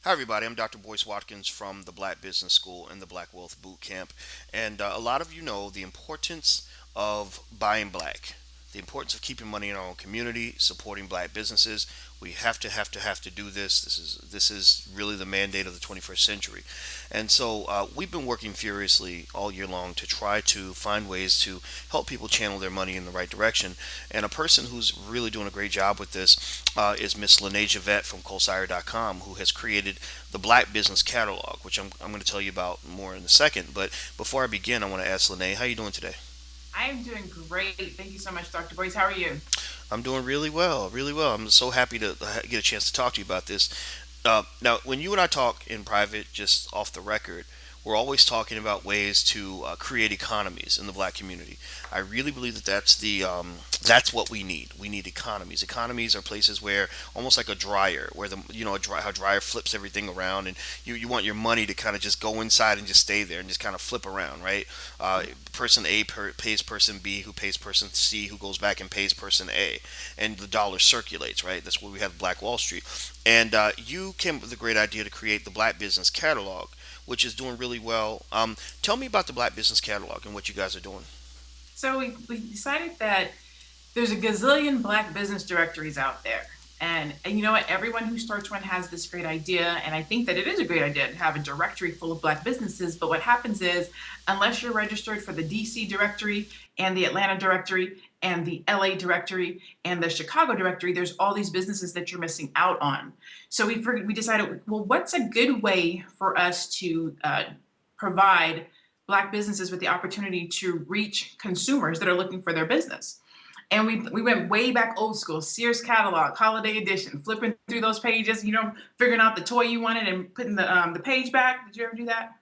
Hi, everybody. I'm Dr. Boyce Watkins from the Black Business School and the Black Wealth Boot Camp. And a lot of you know the importance of buying black, the importance of keeping money in our own community, supporting black businesses. We have to do this. This is really the mandate of the 21st century. And so we've been working furiously all year long to try to find ways to help people channel their money in the right direction. And a person who's really doing a great job with this is Miss Lene Javette from Colsire.com, who has created the Black Business Catalog, which I'm going to tell you about more in a second. But before I begin, I want to ask Lene, how are you doing today? I am doing great. Thank you so much, Dr. Boyce. How are you? I'm doing really well, really well. I'm so happy to get a chance to talk to you about this. Now, when you and I talk in private, just off the record, we're always talking about ways to create economies in the black community. I really believe that that's what we need. We need economies. Economies are places where almost like a dryer, where how dryer flips everything around, and you want your money to kind of just go inside and just stay there and just kind of flip around, right? Person A pays person B, who pays person C, who goes back and pays person A, and the dollar circulates, right? That's where we have Black Wall Street. And you came up with a great idea to create the Black Business Catalog, which is doing really well. Tell me about the Black Business Catalog and what you guys are doing. So we decided that there's a gazillion black business directories out there. And you know what? Everyone who starts one has this great idea. And I think that it is a great idea to have a directory full of black businesses. But what happens is, unless you're registered for the DC directory and the Atlanta directory and the LA directory and the Chicago directory, there's all these businesses that you're missing out on. So we decided, well, what's a good way for us to provide black businesses with the opportunity to reach consumers that are looking for their business? And we went way back old school, Sears catalog, holiday edition, flipping through those pages, figuring out the toy you wanted and putting the page back. Did you ever do that?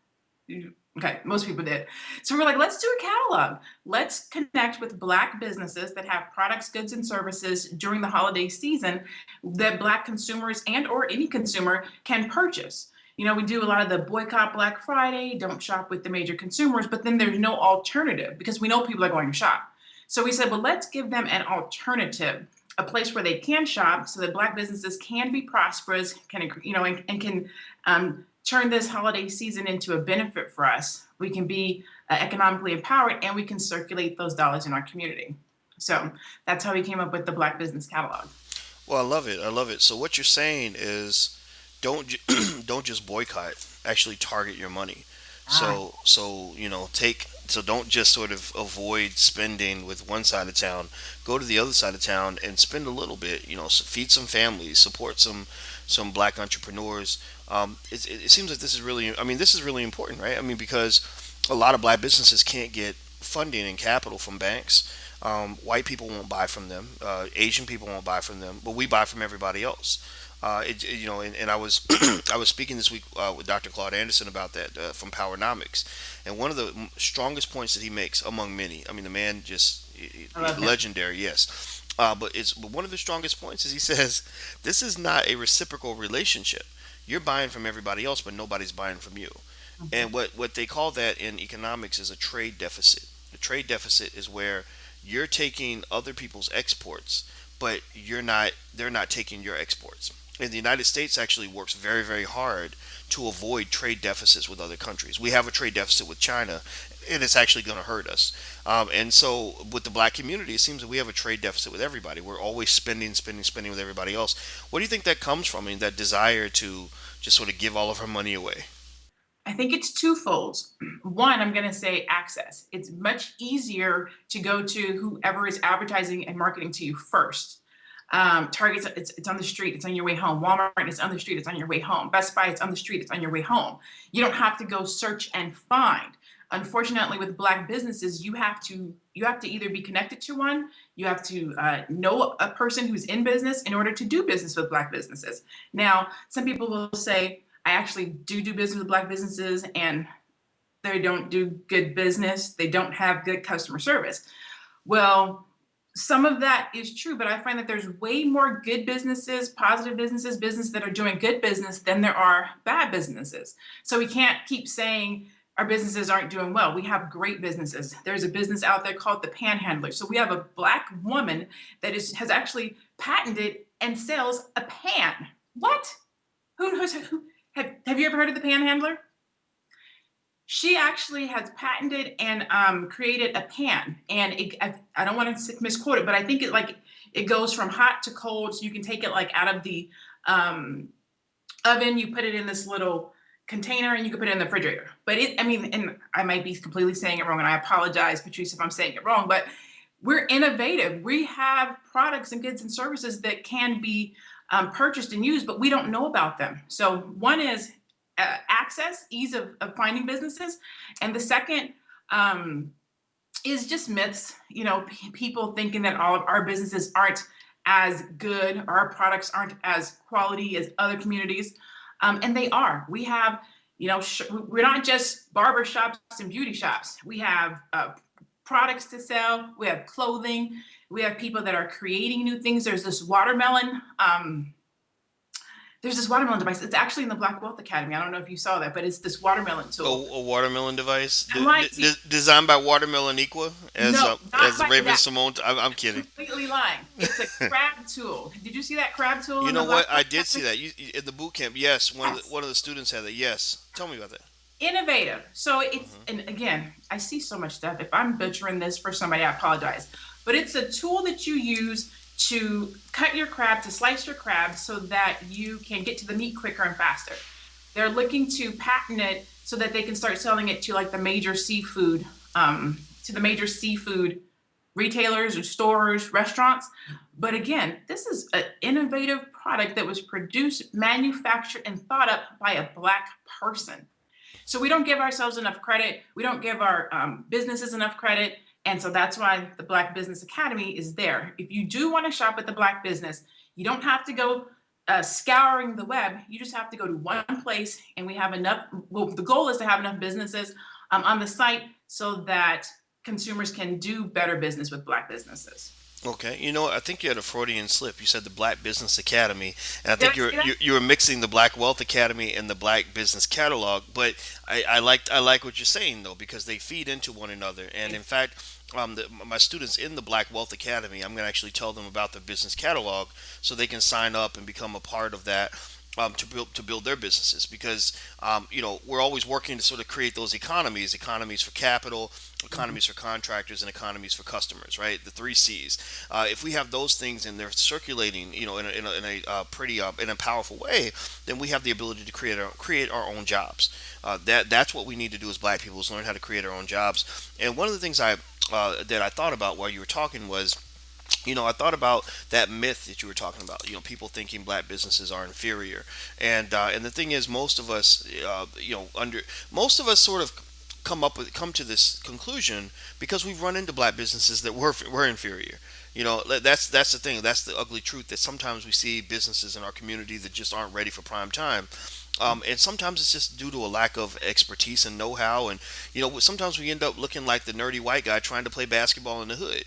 Okay, most people did. So we're like, let's do a catalog. Let's connect with black businesses that have products, goods, and services during the holiday season that black consumers and or any consumer can purchase. We do a lot of the boycott Black Friday, don't shop with the major consumers, but then there's no alternative because we know people are going to shop. So we said, well, let's give them an alternative, a place where they can shop so that black businesses can be prosperous, and can turn this holiday season into a benefit for us. We can be economically empowered and we can circulate those dollars in our community. So that's how we came up with the Black Business Catalog. Well, I love it. I love it. So what you're saying is, don't just boycott. Actually, target your money. Ah, So don't just sort of avoid spending with one side of town. Go to the other side of town and spend a little bit. Feed some families, support some black entrepreneurs. It seems like this is really. I mean, this is really important, right? I mean, because a lot of black businesses can't get funding and capital from banks. White people won't buy from them. Asian people won't buy from them, but we buy from everybody else. And I was I was speaking this week with Dr. Claude Anderson about that from Powernomics, and one of the strongest points that he makes among many. I mean, the man just I love him. legendary, yes. But one of the strongest points is he says this is not a reciprocal relationship. You're buying from everybody else, but nobody's buying from you. Mhm. And what they call that in economics is a trade deficit. A trade deficit is where you're taking other people's exports, but they're not taking your exports. And the United States actually works very, very hard to avoid trade deficits with other countries. We have a trade deficit with China, and it's actually going to hurt us. And so, with the black community, it seems that we have a trade deficit with everybody. We're always spending, spending, spending with everybody else. What do you think that comes from? I mean, that desire to just sort of give all of our money away. I think it's twofold. One, I'm going to say access. It's much easier to go to whoever is advertising and marketing to you first. Target's it's on the street, it's on your way home. Walmart, it's on the street, it's on your way home. Best Buy, it's on the street, it's on your way home. You don't have to go search and find. Unfortunately, with black businesses, you have to either be connected to one, you have to know a person who's in business in order to do business with black businesses. Now, some people will say, I actually do business with black businesses, and they don't do good business. They don't have good customer service. Well, some of that is true, but I find that there's way more good businesses, positive businesses, business that are doing good business than there are bad businesses. So we can't keep saying our businesses aren't doing well. We have great businesses. There's a business out there called the Panhandler. So we have a black woman that has actually patented and sells a pan. What? Who Have you ever heard of the Panhandler? She actually has patented and created a pan, and I don't want to misquote it, but I think it goes from hot to cold, so you can take it like out of the um, oven, you put it in this little container, and you can put it in the refrigerator. But I mean, and I might be completely saying it wrong, and I apologize, Patrice, if I'm saying it wrong, but we're innovative. We have products and goods and services that can be purchased and used, but we don't know about them. So one is access, ease of finding businesses, and the second um, is just myths. You know, people thinking that all of our businesses aren't as good, our products aren't as quality as other communities, and they are. We have, we're not just barber shops and beauty shops. We have products to sell. We have clothing. We have people that are creating new things. There's this watermelon device. It's actually in the Black Wealth Academy. I don't know if you saw that, but it's this watermelon tool. A watermelon device I'm like, designed by Watermelon Equa no, not as by Raven that. Simone. I'm You're kidding. completely lying. It's a crab tool. Did you see that crab tool You in know the Black what? I Wealth did see Academy? that in the boot camp. Yes, Yes. one of the students had that. Yes, tell me about that. Innovative. So it's, Hmm. and again, I see so much stuff. If I'm butchering this for somebody, I apologize. But it's a tool that you use to cut your crab, to slice your crab so that you can get to the meat quicker and faster. They're looking to patent it so that they can start selling it to like the major seafood retailers or stores, restaurants. But again, this is an innovative product that was produced, manufactured, and thought up by a Black person. So we don't give ourselves enough credit. We don't give our businesses enough credit. And so that's why the Black Business Academy is there. If you do want to shop at the Black business, you don't have to go scouring the web. You just have to go to one place, and we have enough. Well, the goal is to have enough businesses on the site so that consumers can do better business with Black businesses. Okay, you know what? I think you had a Freudian slip. You said the Black Business Academy, and I Did think I say that? you were mixing the Black Wealth Academy and the Black Business Catalog. But I like what you're saying though, because they feed into one another. And in fact, my students in the Black Wealth Academy, I'm going to actually tell them about the business catalog so they can sign up and become a part of that. To build their businesses, because we're always working to sort of create those economies for capital, Mhm. economies for contractors, and economies for customers, right? The three C's. If we have those things and they're circulating, in a pretty in a powerful way, then we have the ability to create our own jobs. That's what we need to do as Black people, is learn how to create our own jobs. And one of the things that I thought about while you were talking was, I thought about that myth that you were talking about. People thinking Black businesses are inferior, and the thing is, most of us sort of come to this conclusion because we've run into Black businesses that were inferior. That's the thing. That's the ugly truth, that sometimes we see businesses in our community that just aren't ready for prime time. And sometimes it's just due to a lack of expertise and know-how, and sometimes we end up looking like the nerdy white guy trying to play basketball in the hood.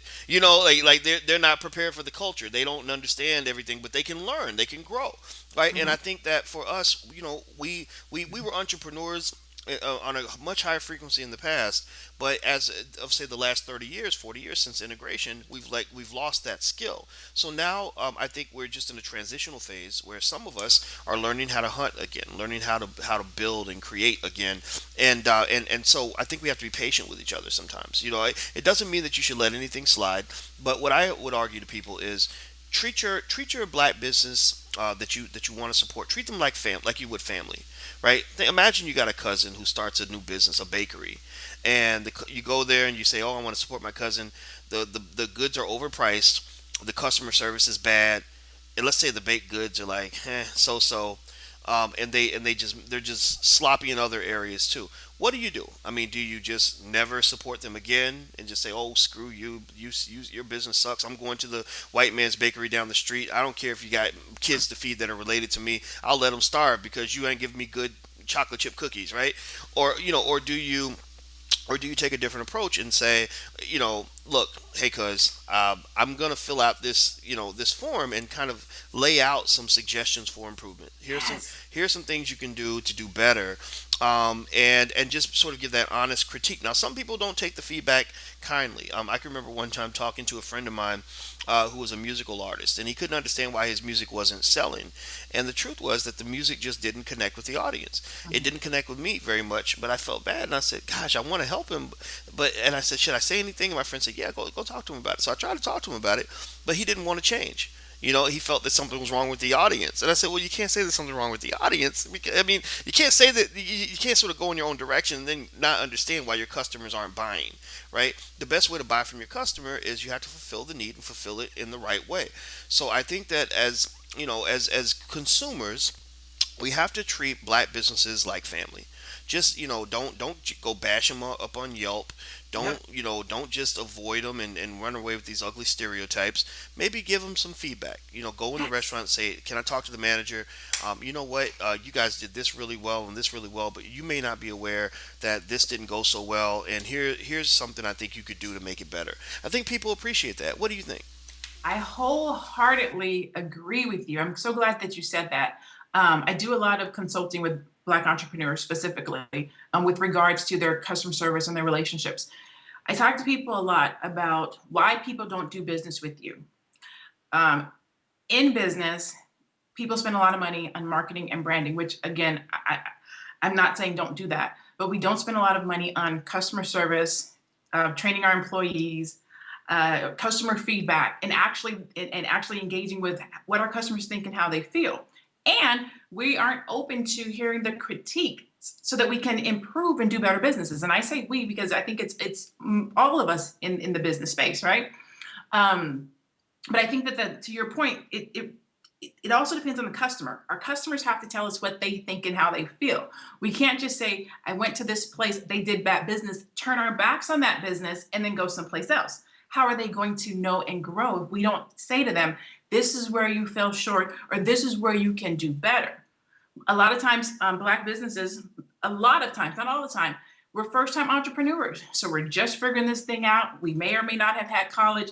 Like they're not prepared for the culture. They don't understand everything, but they can learn. They can grow, right? And I Mhm. think that for us, we were entrepreneurs on a much higher frequency in the past, but as of say the last 30 years, 40 years since integration, we've lost that skill. So now, I think we're just in a transitional phase where some of us are learning how to hunt again, learning how to build and create again. And so I think we have to be patient with each other sometimes. It doesn't mean that you should let anything slide, but what I would argue to people is, treat your Black business, that you want to support. Treat them like you would family, right? Imagine you got a cousin who starts a new business, a bakery, and you go there and you say, "Oh, I want to support my cousin." The goods are overpriced, the customer service is bad, and let's say the baked goods are like, so so, they're just sloppy in other areas too. What do you do? I mean, do you just never support them again and just say, "Oh, screw you, your business sucks. I'm going to the white man's bakery down the street. I don't care if you got kids to feed that are related to me. I'll let them starve because you ain't giving me good chocolate chip cookies, right?" Or or do you take a different approach and say, look, hey, cuz, I'm gonna fill out this, this form and kind of lay out some suggestions for improvement. Yes. Here's some things you can do to do better, and just sort of give that honest critique. Now, some people don't take the feedback kindly. I can remember one time talking to a friend of mine who was a musical artist, and he couldn't understand why his music wasn't selling. And the truth was that the music just didn't connect with the audience. It Mhm. didn't connect with me very much, but I felt bad, and I said, "Gosh, I want to help him," and I said, "Should I say anything?" And my friend said, "Yeah, go talk to him about it." So I tried to talk to him about it, but he didn't want to change. He felt that something was wrong with the audience, and I said, "Well, you can't say there's something wrong with the audience. I mean, you can't say that. You can't sort of go in your own direction and then not understand why your customers aren't buying, right? The best way to buy from your customer is you have to fulfill the need and fulfill it in the right way. So I think that as consumers, we have to treat black businesses like family. Just don't go bash them up on Yelp. Yep. Don't just avoid them and run away with these ugly stereotypes. Maybe give them some feedback. Go in the Yes. restaurant and say, "Can I talk to the manager? You know what? You guys did this really well and this really well, but you may not be aware that this didn't go so well. And here's something I think you could do to make it better." I think people appreciate that. What do you think? I wholeheartedly agree with you. I'm so glad that you said that. I do a lot of consulting with Black entrepreneurs specifically with regards to their customer service and their relationships. I talk to people a lot about why people don't do business with you. Um, in business, people spend a lot of money on marketing and branding, which again, I'm not saying don't do that, but we don't spend a lot of money on customer service, training our employees, customer feedback, and actually engaging with what our customers think and how they feel. And we aren't open to hearing the critique so that we can improve and do better businesses. And I say we because I think it's all of us in the business space, right? Um, but I think that to your point, it also depends on the customer. Our customers have to tell us what they think and how they feel. We can't just say, I went to this place, they did bad business, turn our backs on that business, and then go someplace else. How are they going to know and grow if we don't say to them, this is where you fell short, or this is where you can do better? A lot of times, Black businesses, a lot of times, not all the time, we're first time entrepreneurs. So we're just figuring this thing out. We may or may not have had college.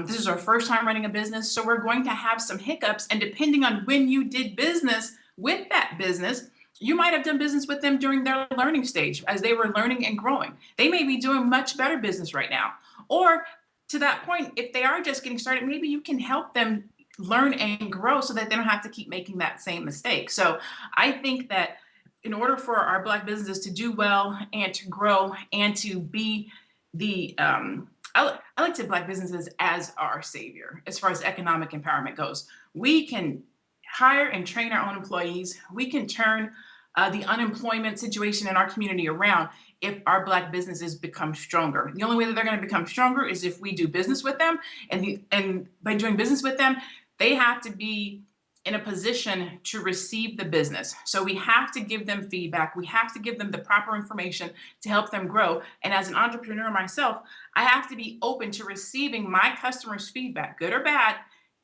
This is our first time running a business. So we're going to have some hiccups. And depending on when you did business with that business, you might have done business with them during their learning stage as they were learning and growing. They may be doing much better business right now. Or to that point, if they are just getting started, maybe you can help them learn and grow so that they don't have to keep making that same mistake. So I think that in order for our Black businesses to do well and to grow and to be the I like to Black businesses as our savior as far as economic empowerment goes. We can hire and train our own employees. We can turn the unemployment situation in our community around if our Black businesses become stronger. The only way that they're going to become stronger is if we do business with them, and by doing business with them, they have to be in a position to receive the business. So we have to give them feedback. We have to give them the proper information to help them grow. And as an entrepreneur myself, I have to be open to receiving my customers' feedback, good or bad,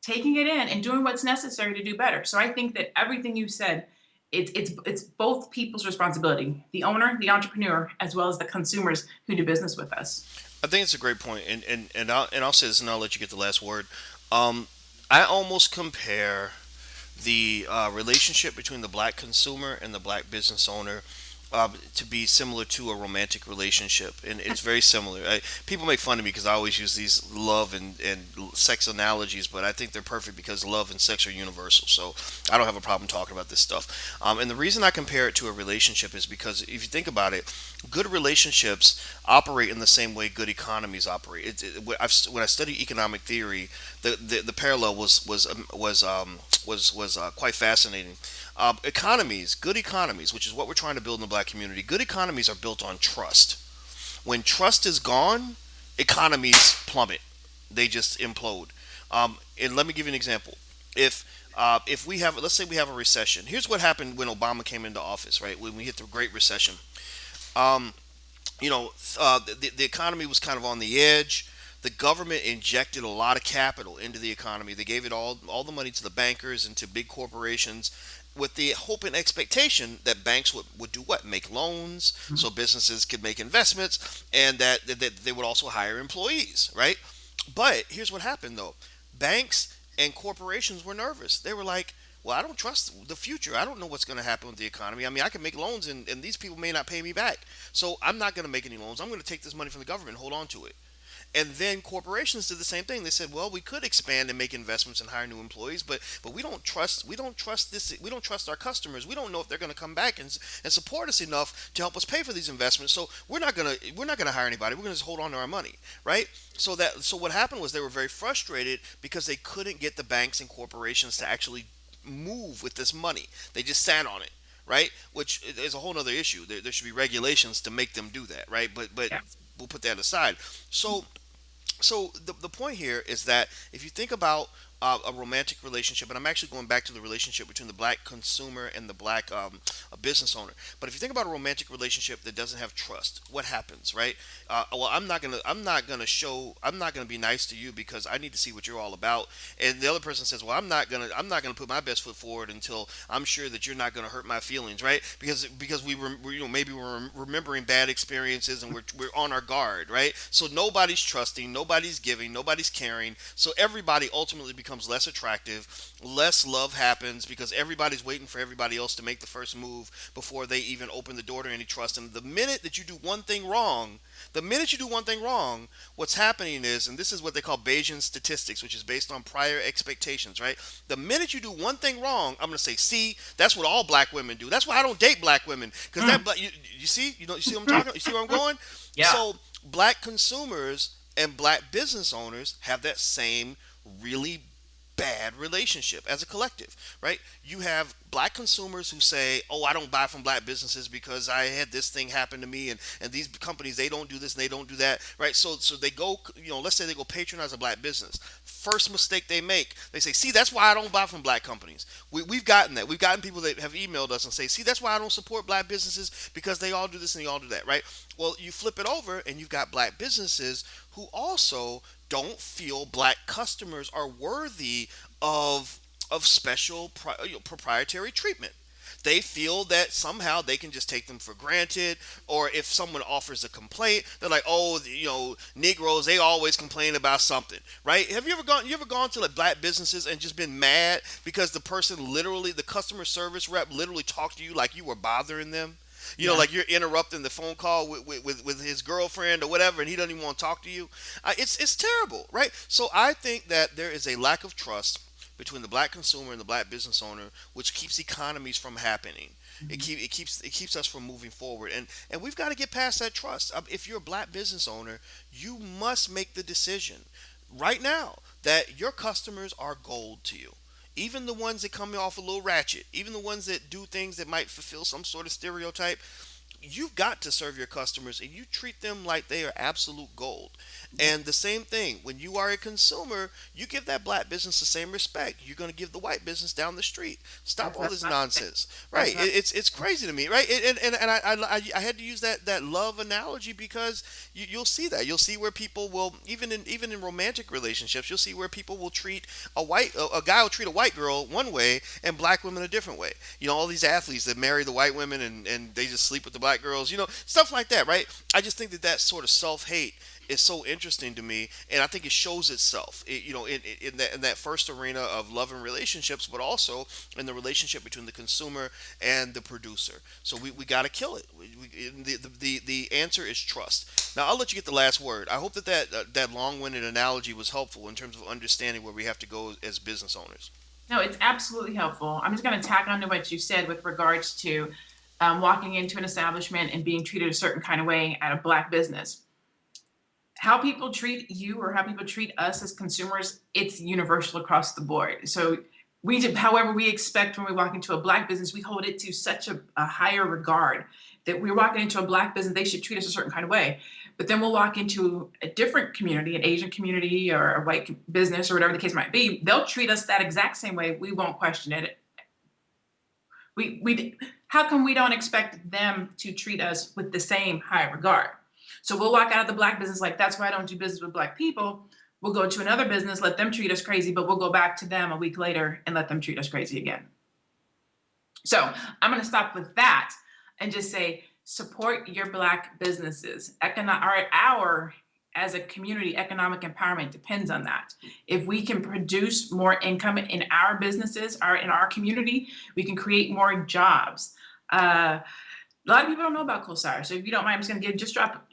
taking it in and doing what's necessary to do better. So I think that everything you said, it's both people's responsibility, the owner, the entrepreneur, as well as the consumers who do business with us. I think it's a great point, and I'll say this, and I'll let you get the last word. Um, I almost compare the relationship between the black consumer and the black business owner to be similar to a romantic relationship, and it's very similar. People make fun of me because I always use these love and sex analogies, but I think they're perfect because love and sex are universal. So I don't have a problem talking about this stuff. And the reason I compare it to a relationship is because if you think about it, good relationships operate in the same way good economies operate. When I study economic theory, the parallel was quite fascinating. Good economies, which is what we're trying to build in the black community, good economies are built on trust. When trust is gone, economies plummet. They just implode. And let me give you an example. If we have, let's say we have a recession. Here's what happened when Obama came into office, right? When we hit the Great Recession. Um, the economy was kind of on the edge. The government injected a lot of capital into the economy. They gave it all the money to the bankers and to big corporations. with the hope and expectation that banks would do what? Make loans Mhm. so businesses could make investments, and that they would also hire employees, right? But here's what happened though. Banks and corporations were nervous. They were like, well, I don't trust the future. I don't know what's going to happen with the economy. I mean, I can make loans and these people may not pay me back. So I'm not going to make any loans. I'm going to take this money from the government and hold on to it. And then corporations did the same thing. They said, "Well, we could expand and make investments and hire new employees, but we don't trust this. We don't trust our customers. We don't know if they're going to come back and support us enough to help us pay for these investments. So we're not gonna hire anybody. We're going to just hold on to our money, right?" So what happened was they were very frustrated because they couldn't get the banks and corporations to actually move with this money. They just sat on it, right? Which is a whole other issue. There should be regulations to make them do that, right? But Yeah. we'll put that aside. So the point here is that if you think about a romantic relationship, and I'm actually going back to the relationship between the black consumer and the black business owner. But if you think about a romantic relationship that doesn't have trust, what happens, right? Well, I'm not gonna be nice to you because I need to see what you're all about. And the other person says, well, I'm not gonna put my best foot forward until I'm sure that you're not gonna hurt my feelings, right? Because maybe we're remembering bad experiences and we're on our guard, right? So nobody's trusting, nobody's giving, nobody's caring. So everybody ultimately becomes less attractive, less love happens because everybody's waiting for everybody else to make the first move before they even open the door to any trust. And the minute you do one thing wrong, what's happening is, and this is what they call Bayesian statistics, which is based on prior expectations, right? The minute you do one thing wrong, I'm going to say, see, that's what all black women do. That's why I don't date black women because Mm. you see, you see what I'm talking, you see where I'm going. Yeah. So black consumers and black business owners have that same really bad relationship as a collective, right? You have black consumers who say, "Oh, I don't buy from black businesses because I had this thing happen to me, and these companies they don't do this and they don't do that," right? So they go, let's say they go patronize a black business. First mistake they make, they say, "See, that's why I don't buy from black companies." We've gotten that. We've gotten people that have emailed us and say, "See, that's why I don't support black businesses because they all do this and they all do that," right? Well, you flip it over and you've got black businesses who also don't feel black customers are worthy of special proprietary treatment. They feel that somehow they can just take them for granted, or if someone offers a complaint, they're like, "Oh, Negroes, they always complain about something," right? Have you ever gone to like black businesses and just been mad because the customer service rep literally talked to you like you were bothering them? Yeah. Like you're interrupting the phone call with his girlfriend or whatever, and he doesn't even want to talk to you. It's terrible, right? So I think that there is a lack of trust between the black consumer and the black business owner, which keeps economies from happening. Mhm. It keeps us from moving forward, and we've got to get past that trust. If you're a black business owner, you must make the decision right now that your customers are gold to you. Even the ones that come off a little ratchet, even the ones that do things that might fulfill some sort of stereotype, you've got to serve your customers and you treat them like they are absolute gold. And the same thing, when you are a consumer, you give that black business the same respect you're going to give the white business down the street. Stop all That's this what I think. nonsense, That's right? what It's crazy to me, right? And I had to use that love analogy because you'll see that you'll see where people will, even in romantic relationships, you'll see where people will treat a guy will treat a white girl one way and black women a different way. All these athletes that marry the white women and they just sleep with the black girls, stuff like that, right? I just think that sort of self hate is so interesting to me, and I think it shows itself, in that first arena of love and relationships, but also in the relationship between the consumer and the producer. So we got to kill it. The answer is trust. Now I'll let you get the last word. I hope that long-winded analogy was helpful in terms of understanding where we have to go as business owners. No, it's absolutely helpful. I'm just going to tack on to what you said with regards to walking into an establishment and being treated a certain kind of way at a black business. How people treat you or how people treat us as consumers, it's universal across the board. So however, we expect when we walk into a black business, we hold it to such a higher regard that we're walking into a black business, they should treat us a certain kind of way. But then we'll walk into a different community, an Asian community or a white business or whatever the case might be. They'll treat us that exact same way. We won't question it. We how come we don't expect them to treat us with the same high regard? So we'll walk out of the black business like that's why I don't do business with black people. We'll go to another business, let them treat us crazy, but we'll go back to them a week later and let them treat us crazy again. So I'm going to stop with that and just say support your Black businesses. Our as a community, economic empowerment depends on that. If we can produce more income in our businesses, in our community, we can create more jobs. A lot of people don't know about Cosire. So if you don't mind, I'm just going to drop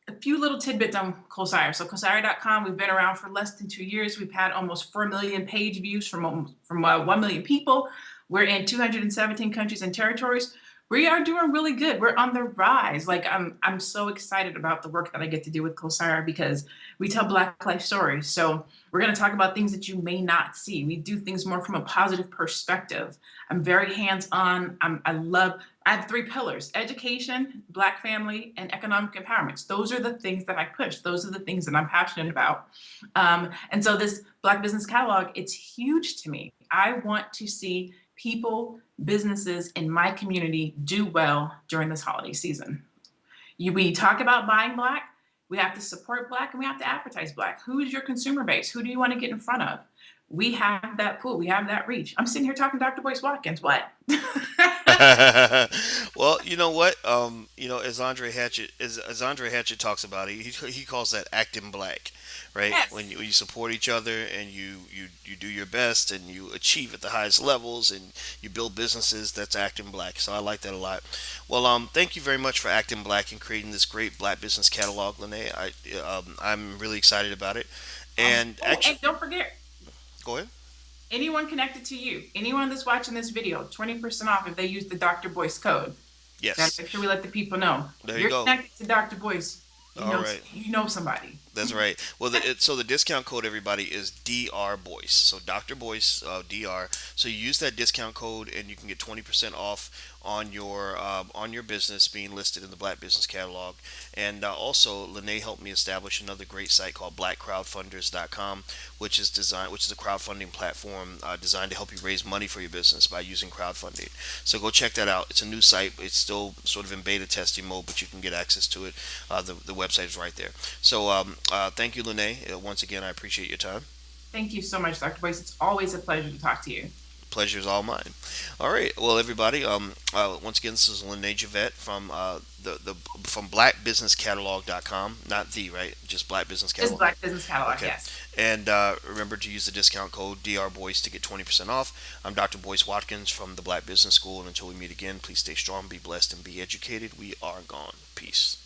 a few little tidbits on Cosire. So Cosire.com, we've been around for less than 2 years. We've had almost 4 million page views from 1 million people. We're in 217 countries and territories. We are doing really good. We're on the rise. Like I'm so excited about the work that I get to do with Cosire because we tell Black life stories. So we're going to talk about things that you may not see. We do things more from a positive perspective. I'm very hands-on. I have three pillars: education, Black family, and economic empowerment. Those are the things that I push. Those are the things that I'm passionate about. And so this Black business catalog, it's huge to me. I want to see people, businesses in my community do well during this holiday season. We talk about buying Black, we have to support Black, and we have to advertise Black. Who is your consumer base? Who do you want to get in front of? We have that pool, we have that reach. I'm sitting here talking Dr. Boyce Watkins. What? Well, you know what? As Andre Hatchett talks about it, he calls that acting black, right? Yes. When you support each other and you do your best and you achieve at the highest levels and you build businesses, that's acting black. So I like that a lot. Well, thank you very much for acting black and creating this great black business catalog, Lene. I'm really excited about it. And And actually, don't forget, go ahead. anyone connected to you, anyone that's watching this video, 20% off if they use the Dr. Boyce code. Gotta Yes, make sure we let the people know. there you You're go. connected to Dr. Boyce. All right. You know somebody. That's right. Well, so the discount code, everybody, is DR Boyce. So Dr. Boyce, DR. So you use that discount code, and you can get 20% off on your business being listed in the Black Business Catalog. And also, Lene helped me establish another great site called BlackCrowdfunders.com, which is a crowdfunding platform designed to help you raise money for your business by using crowdfunding. So go check that out. It's a new site. It's still sort of in beta testing mode, but you can get access to it. The website is right there. So thank you, Lene. Once again, I appreciate your time. Thank you so much, Dr. Boyce. It's always a pleasure to talk to you. Pleasure is all mine. All right. Well, everybody. Once again, this is Lene Javette from BlackBusinessCatalog.com. Not the right, just Black Business This Catalog. Black Business Catalog, Okay. yes. And remember to use the discount code DRBoyce to get 20% off. I'm Dr. Boyce Watkins from the Black Business School. And until we meet again, please stay strong, be blessed, and be educated. We are gone. Peace.